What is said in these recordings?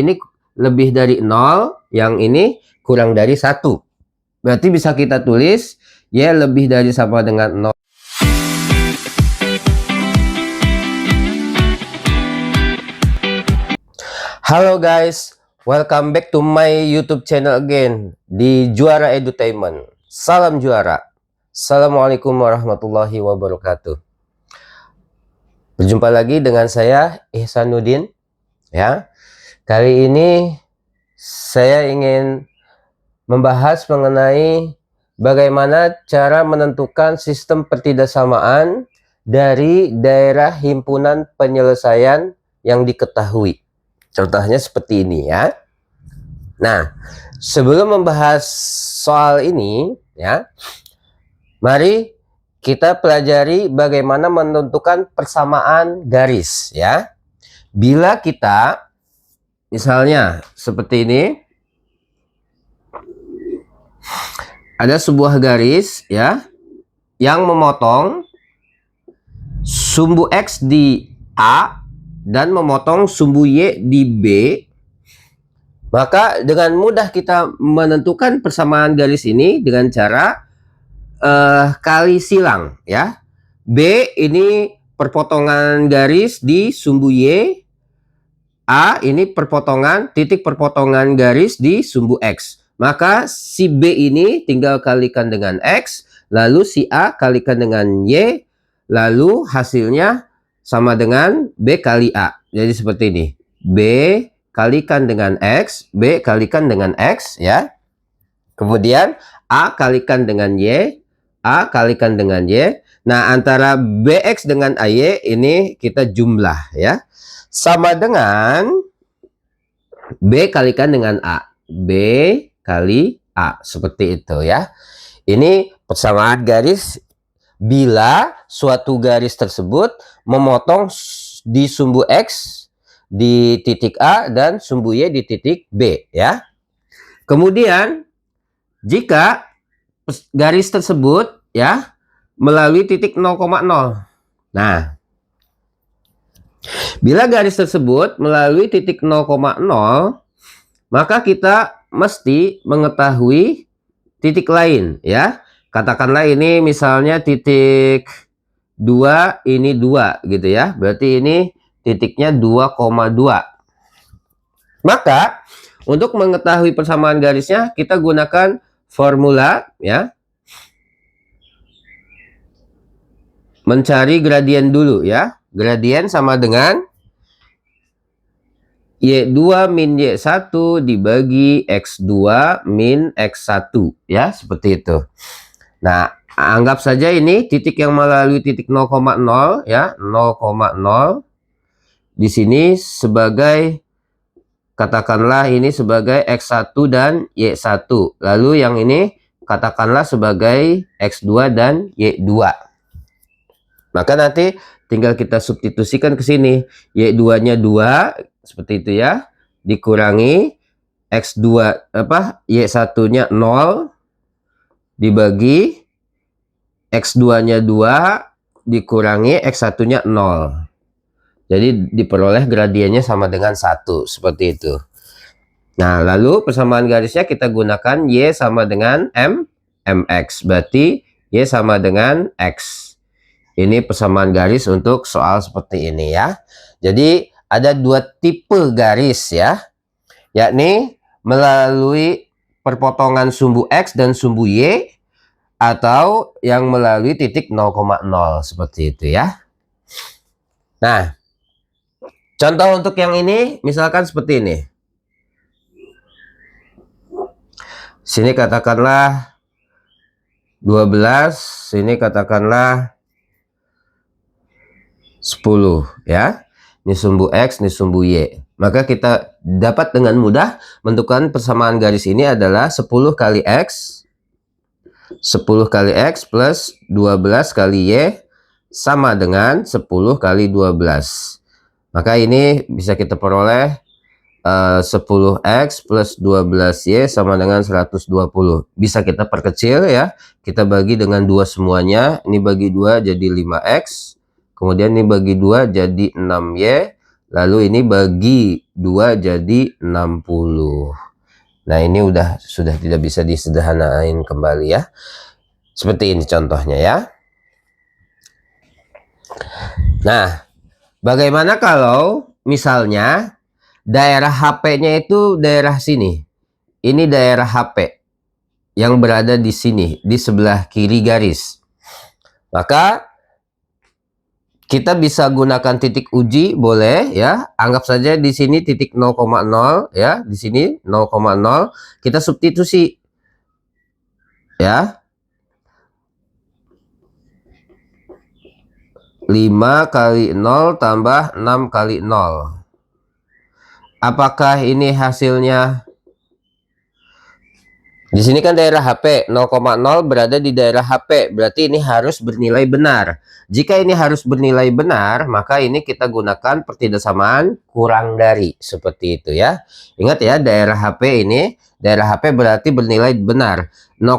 ini lebih dari 0, yang ini kurang dari 1. Berarti bisa kita tulis Y lebih dari sama dengan 0. Halo guys, welcome back to my YouTube channel again di Juara Edutainment. Salam juara. Assalamualaikum warahmatullahi wabarakatuh. Berjumpa lagi dengan saya Ihsanuddin ya. Kali ini saya ingin membahas mengenai bagaimana cara menentukan sistem pertidaksamaan dari daerah himpunan penyelesaian yang diketahui. Contohnya seperti ini ya. Nah, sebelum membahas soal ini ya, mari kita pelajari bagaimana menentukan persamaan garis ya. Bila kita misalnya seperti ini, ada sebuah garis ya yang memotong sumbu X di A dan memotong sumbu Y di B, maka dengan mudah kita menentukan persamaan garis ini dengan cara kali silang ya. B ini perpotongan garis di sumbu Y, A ini titik perpotongan garis di sumbu X. Maka si B ini tinggal kalikan dengan X, lalu si A kalikan dengan Y, lalu hasilnya sama dengan B kali A. Jadi seperti ini. B kalikan dengan X, B kalikan dengan X ya. Kemudian A kalikan dengan Y, A kalikan dengan Y. Nah, antara BX dengan AY ini kita jumlah ya. Sama dengan B kalikan dengan A. B kali A. Seperti itu ya. Ini persamaan garis bila suatu garis tersebut memotong di sumbu X di titik A dan sumbu Y di titik B ya. Kemudian jika garis tersebut ya melalui titik 0,0. Nah, bila garis tersebut melalui titik 0,0, maka kita mesti mengetahui titik lain ya. Katakanlah ini misalnya titik 2, ini 2 gitu ya. Berarti ini titiknya 2,2. Maka untuk mengetahui persamaan garisnya kita gunakan formula ya. Mencari gradien dulu ya. Gradien sama dengan Y2 min Y1 dibagi X2 min X1 ya, seperti itu. Nah, anggap saja ini titik yang melalui titik 0,0 ya, 0,0 di sini sebagai, katakanlah ini sebagai X1 dan Y1. Lalu yang ini katakanlah sebagai X2 dan Y2. Maka nanti tinggal kita substitusikan ke sini. Y2-nya 2 seperti itu ya, dikurangi X2 Y1-nya 0 dibagi X2-nya 2 dikurangi X1-nya 0. Jadi diperoleh gradiennya sama dengan 1. Seperti itu. Nah, lalu persamaan garisnya kita gunakan Y sama dengan MX. Berarti Y sama dengan X. Ini persamaan garis untuk soal seperti ini ya. Jadi ada dua tipe garis ya. Yakni melalui perpotongan sumbu X dan sumbu Y, atau yang melalui titik 0,0 seperti itu ya. Nah, contoh untuk yang ini misalkan seperti ini. Sini katakanlah 12, sini katakanlah 10 ya. Ini sumbu X, ini sumbu Y. Maka kita dapat dengan mudah menentukan persamaan garis ini adalah 10 kali X, 10 kali X plus 12 kali Y sama dengan 10 kali 12. Maka ini bisa kita peroleh 10X plus 12Y sama dengan 120. Bisa kita perkecil ya. Kita bagi dengan 2 semuanya. Ini bagi 2 jadi 5X. Kemudian ini bagi 2 jadi 6Y. lalu ini bagi 2 jadi 60. Nah, ini sudah tidak bisa disederhanain kembali ya. Seperti ini contohnya ya. Nah, bagaimana kalau misalnya daerah HP-nya itu daerah sini. Ini daerah HP yang berada di sini, di sebelah kiri garis. Maka kita bisa gunakan titik uji, boleh ya. Anggap saja di sini titik 0,0 ya, di sini 0,0. Kita substitusi ya. 5 kali 0 tambah 6 kali 0. Apakah ini hasilnya? Di sini kan daerah HP, 0,0 berada di daerah HP, berarti ini harus bernilai benar. Jika ini harus bernilai benar, maka ini kita gunakan pertidaksamaan kurang dari, seperti itu ya. Ingat ya, daerah HP ini, daerah HP berarti bernilai benar. 0,0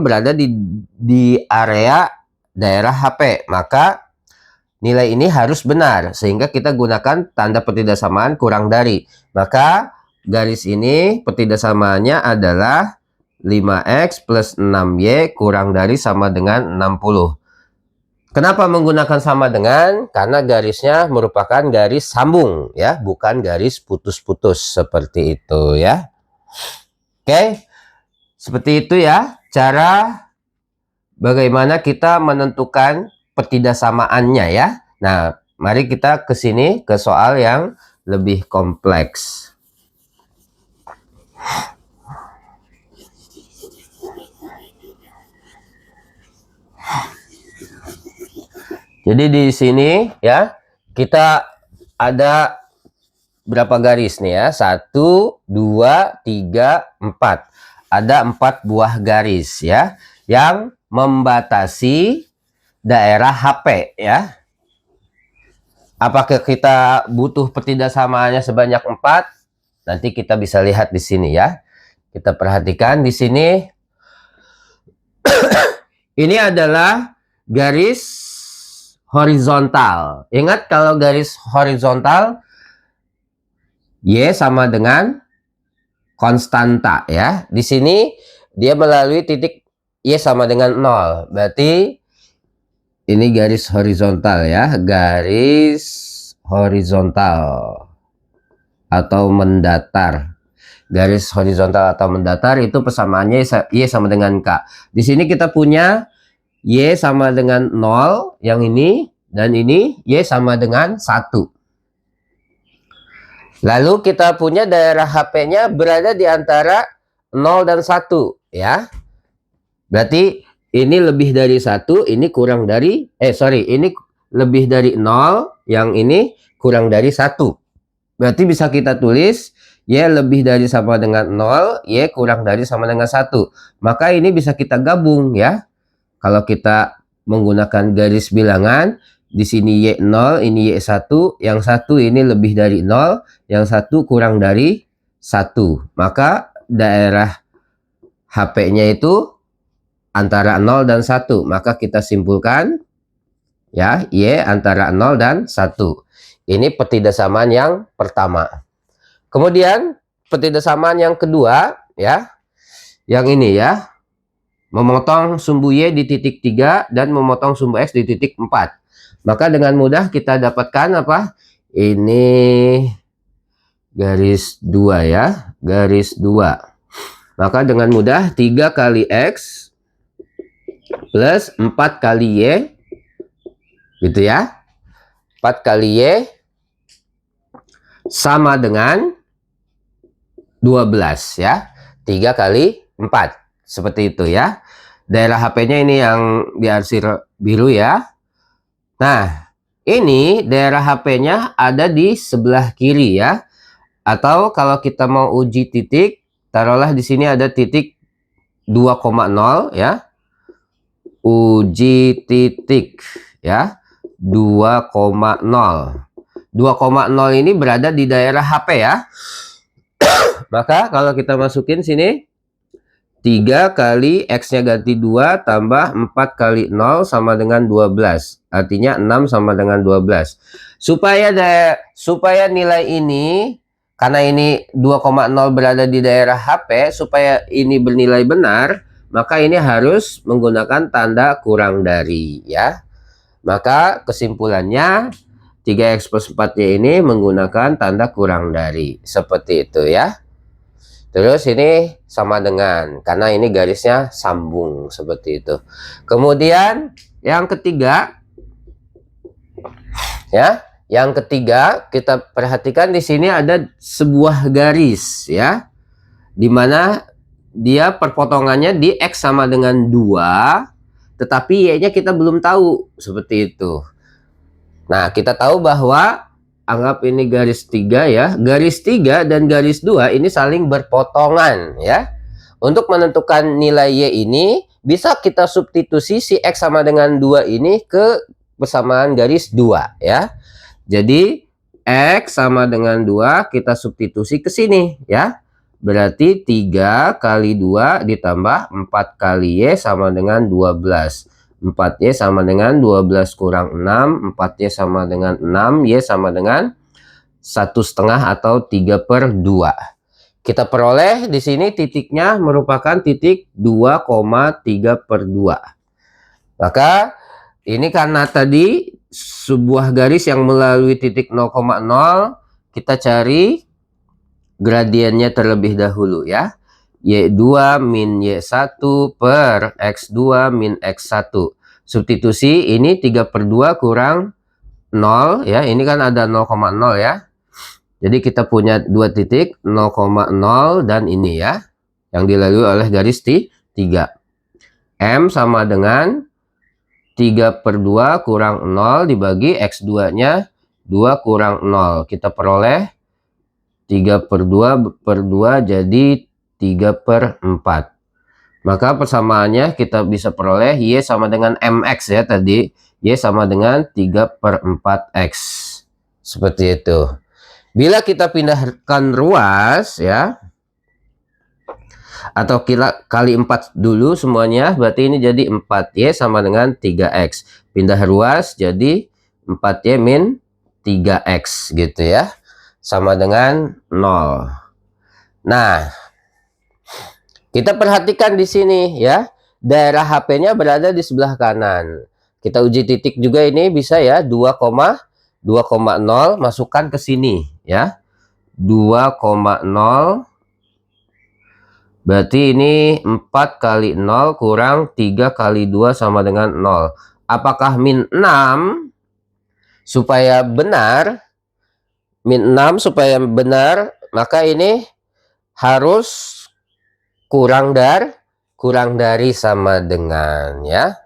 berada di area daerah HP, maka nilai ini harus benar, sehingga kita gunakan tanda pertidaksamaan kurang dari. Maka garis ini pertidaksamaannya adalah 5x plus 6y kurang dari sama dengan 60. Kenapa menggunakan sama dengan? Karena garisnya merupakan garis sambung ya, bukan garis putus-putus seperti itu ya. Oke, seperti itu ya cara bagaimana kita menentukan pertidaksamaannya ya. Nah, mari kita ke sini ke soal yang lebih kompleks. Jadi di sini ya, kita ada berapa garis nih ya? 1, 2, 3, 4. Ada 4 buah garis ya, yang membatasi daerah HP ya. Apakah kita butuh pertidaksamaannya sebanyak 4? Nanti kita bisa lihat di sini ya. Kita perhatikan di sini. Ini adalah garis horizontal. Ingat kalau garis horizontal Y sama dengan konstanta ya. Di sini dia melalui titik Y sama dengan 0. Berarti ini garis horizontal ya, garis horizontal atau mendatar. Garis horizontal atau mendatar itu persamaannya Y sama dengan K. Di sini kita punya Y sama dengan 0 yang ini, dan ini Y sama dengan 1. Lalu kita punya daerah HP-nya berada di antara 0 dan 1 ya. Berarti ini lebih dari 1, ini kurang dari ini lebih dari 0, yang ini kurang dari 1. Berarti bisa kita tulis Y lebih dari sama dengan 0, Y kurang dari sama dengan 1. Maka ini bisa kita gabung ya. Kalau kita menggunakan garis bilangan, di sini Y0, ini Y1, yang 1 ini lebih dari 0, yang 1 kurang dari 1. Maka daerah HP-nya itu antara 0 dan 1. Maka kita simpulkan ya, Y antara 0 dan 1. Ini pertidaksamaan yang pertama. Kemudian pertidaksamaan yang kedua ya, yang ini ya. Memotong sumbu Y di titik 3 dan memotong sumbu X di titik 4. Maka dengan mudah kita dapatkan apa? Ini garis 2 ya, garis 2. Maka dengan mudah 3 kali X plus 4 kali Y, gitu ya. 4 kali Y sama dengan 12 ya. 3 kali 4. Seperti itu ya. Daerah HP-nya ini yang diarsir biru ya. Nah, ini daerah HP-nya ada di sebelah kiri ya. Atau kalau kita mau uji titik, taruhlah di sini ada titik 2,0 ya. Uji titik ya. 2,0. 2,0 ini berada di daerah HP ya. Maka kalau kita masukin sini 3 kali X-nya ganti 2 tambah 4 kali 0 sama dengan 12. Artinya 6 sama dengan 12. Supaya nilai ini, karena ini 2,0 berada di daerah HP, supaya ini bernilai benar, maka ini harus menggunakan tanda kurang dari, ya. Maka kesimpulannya 3X plus 4Y ini menggunakan tanda kurang dari. Seperti itu, ya. Terus ini sama dengan, karena ini garisnya sambung seperti itu. Kemudian yang ketiga, ya, yang ketiga kita perhatikan di sini ada sebuah garis, ya, dimana dia perpotongannya di X sama dengan 2, tetapi Y-nya kita belum tahu, seperti itu. Nah, kita tahu bahwa anggap ini garis 3, ya. Garis 3 dan garis 2 ini saling berpotongan, ya. Untuk menentukan nilai Y ini bisa kita substitusi si X sama dengan 2 ini ke persamaan garis 2, ya. Jadi X sama dengan 2 kita substitusi ke sini, ya. Berarti 3 kali 2 ditambah 4 kali Y sama dengan 12. 4Y sama dengan 12 kurang 6, 4Y sama dengan 6, Y sama dengan 1,5 atau 3/2. Kita peroleh di sini titiknya merupakan titik 2,3/2. Maka ini karena tadi sebuah garis yang melalui titik 0,0, kita cari gradiennya terlebih dahulu, ya. Y2 min Y1 per X2 min X1. Substitusi ini 3/2 kurang 0, ya. Ini kan ada 0,0, ya. Jadi kita punya dua titik 0,0 dan ini, ya, yang dilalui oleh garis 3. M sama dengan 3/2 kurang 0 dibagi X2 nya 2 kurang 0. Kita peroleh 3/2 jadi 3/4. Maka persamaannya kita bisa peroleh Y sama dengan MX, ya, tadi. Y sama dengan 3/4X. Seperti itu. Bila kita pindahkan ruas, ya, atau kali 4 dulu semuanya, berarti ini jadi 4Y sama dengan 3X. Pindah ruas jadi 4Y min 3X, gitu, ya. Sama dengan 0. Nah, kita perhatikan di sini, ya. Daerah HP-nya berada di sebelah kanan. Kita uji titik juga ini bisa, ya. 2,0 masukkan ke sini, ya. 2,0 berarti ini 4 kali 0 kurang 3 kali 2 sama dengan 0. Apakah min 6 supaya benar? Min 6 supaya benar, maka ini harus kurang dari sama dengan, ya.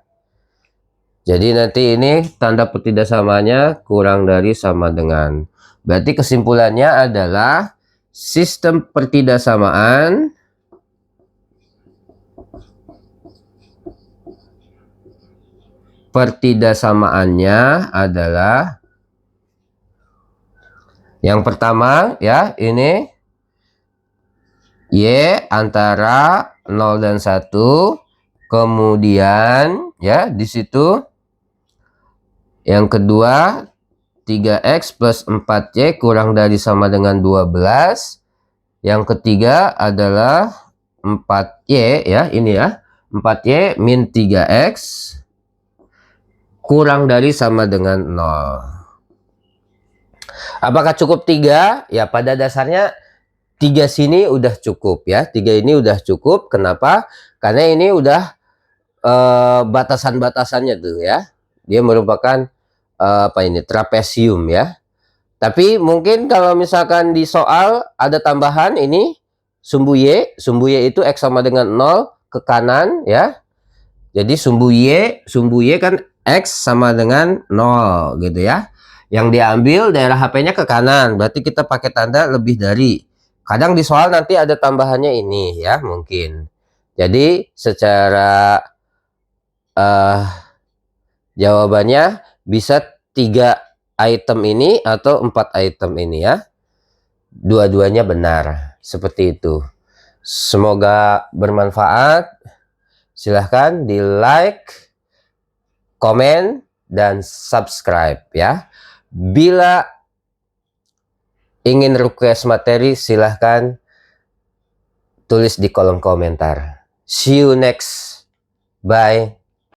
Jadi nanti ini tanda pertidaksamanya kurang dari sama dengan. Berarti kesimpulannya adalah sistem pertidaksamaannya adalah yang pertama, ya, ini Y antara 0 dan 1, kemudian, ya, di situ yang kedua 3X plus 4Y kurang dari sama dengan 12. Yang ketiga adalah 4Y, ya, ini, ya, 4Y min 3X kurang dari sama dengan 0. Apakah cukup 3? Ya, pada dasarnya 3 sini udah cukup, ya. 3 ini udah cukup. Kenapa? Karena ini udah batasan-batasannya tuh, ya. Dia merupakan apa ini? Trapesium, ya. Tapi mungkin kalau misalkan di soal ada tambahan ini sumbu Y itu X sama dengan 0 ke kanan, ya. Jadi sumbu Y kan X sama dengan 0, gitu, ya. Yang diambil daerah HP-nya ke kanan, berarti kita pakai tanda lebih dari. Kadang di soal nanti ada tambahannya ini, ya, mungkin. Jadi secara jawabannya bisa 3 item ini atau 4 item ini, ya. Dua-duanya benar, seperti itu. Semoga bermanfaat. Silahkan di like, komen, dan subscribe ya. Bila ingin request materi, silahkan tulis di kolom komentar. See you next. Bye.